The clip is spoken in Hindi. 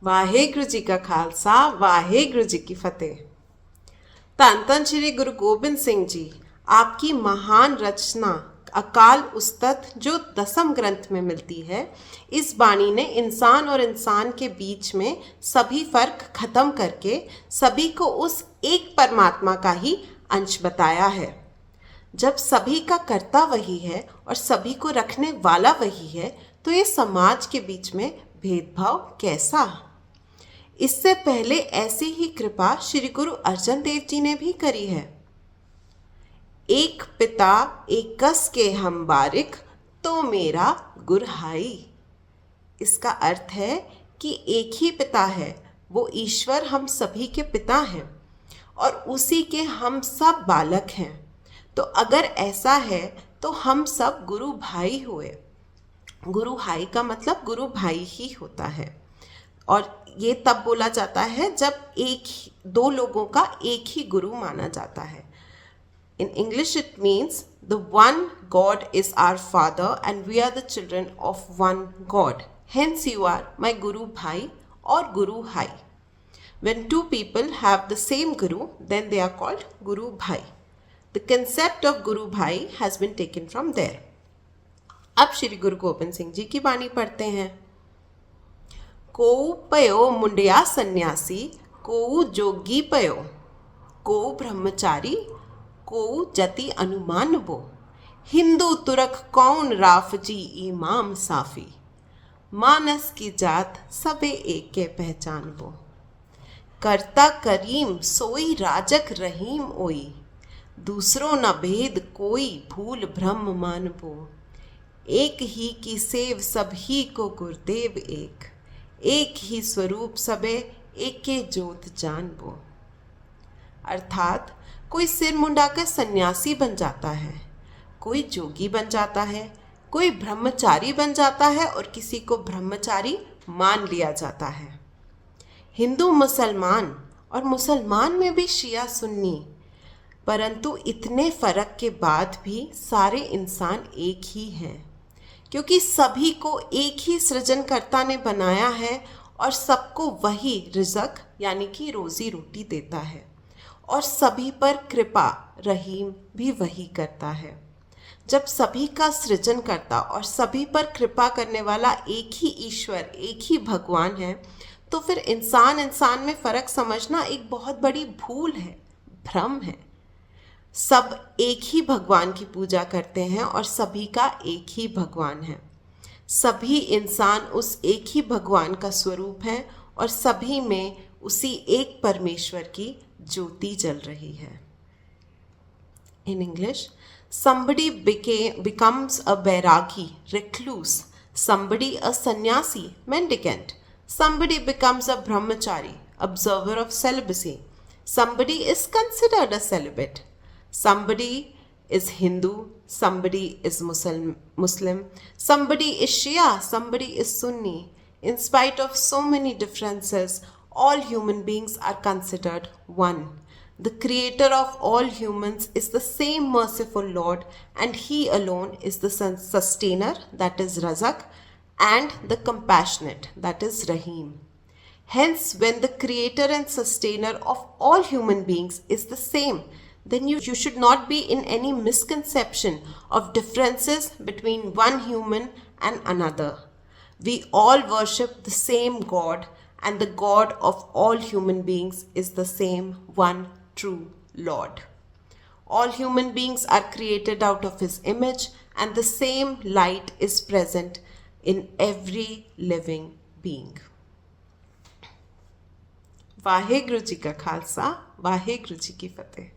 ਵਾਹਿਗੁਰੂ ਜੀ ਕਾ ਖਾਲਸਾ ਵਾਹਿਗुरु जी की फतेह। धन धन श्री गुरु गोबिंद सिंह जी आपकी महान रचना अकाल उस्तत जो दसम ग्रंथ में मिलती है, इस बाणी ने इंसान और इंसान के बीच में सभी फर्क खत्म करके सभी को उस एक परमात्मा का ही अंश बताया है। जब सभी का कर्ता वही है और सभी को रखने वाला वही है, तो ये समाज के बीच में भेदभाव कैसा? इससे पहले ऐसी ही कृपा श्री गुरु अर्जन देव जी ने भी करी है। एक पिता एक कस के हम बारिक, तो मेरा गुरहाई। इसका अर्थ है कि एक ही पिता है, वो ईश्वर हम सभी के पिता हैं और उसी के हम सब बालक हैं। तो अगर ऐसा है तो हम सब गुरु भाई हुए। गुरु भाई का मतलब गुरु भाई ही होता है, और ये तब बोला जाता है जब दो लोगों का एक ही गुरु माना जाता है। In English it means the one God is our father and we are the children of one God. Hence you are my Guru Bhai or Guru Hai. When two people have the same Guru, then they are called Guru Bhai. The concept of Guru Bhai has been taken from there. अब श्री गुरु गोबिंद सिंह जी की बाणी पढ़ते हैं। कोऊ पयो मुंडिया सन्यासी, कोऊ जोगी पयो, कोऊ ब्रह्मचारी, कोऊ जति अनुमान बो। हिंदू तुरक कौन राफ जी इमाम साफी, मानस की जात सबे एक के पहचान बो। करता करीम सोई राजक रहीम ओई, दूसरों न भेद कोई भूल भ्रम मान बो। एक ही की सेव सभी को गुरुदेव एक ही स्वरूप सबे एक के जोत जान बो। अर्थात कोई सिर मुंडाकर सन्यासी बन जाता है, कोई जोगी बन जाता है, कोई ब्रह्मचारी बन जाता है और किसी को ब्रह्मचारी मान लिया जाता है। हिंदू मुसलमान और मुसलमान में भी शिया सुन्नी, परंतु इतने फर्क के बाद भी सारे इंसान एक ही हैं, क्योंकि सभी को एक ही सृजनकर्ता ने बनाया है और सबको वही रिज़्क यानी कि रोज़ी रोटी देता है, और सभी पर कृपा रहीम भी वही करता है। जब सभी का सृजन करता और सभी पर कृपा करने वाला एक ही ईश्वर, एक ही भगवान है, तो फिर इंसान में फ़र्क समझना एक बहुत बड़ी भूल है, भ्रम है। सब एक ही भगवान की पूजा करते हैं और सभी का एक ही भगवान है। सभी इंसान उस एक ही भगवान का स्वरूप हैं और सभी में उसी एक परमेश्वर की ज्योति जल रही है। In English, somebody becomes a bairagi, recluse, somebody a sannyasi, mendicant, somebody becomes a brahmachari, observer of celibacy, somebody is considered a celibate, somebody is Hindu, somebody is Muslim, somebody is Shia, somebody is Sunni. In spite of so many differences, all human beings are considered one. The creator of all humans is the same merciful Lord, and He alone is the sustainer, that is Razak, and the compassionate, that is Rahim. Hence, when the creator and sustainer of all human beings is the same, then you should not be in any misconception of differences between one human and another. We all worship the same God, and the God of all human beings is the same one true Lord. All human beings are created out of His image, and the same light is present in every living being. Waheguru ji का खालसा, वाहेगुरु जी की फतेह।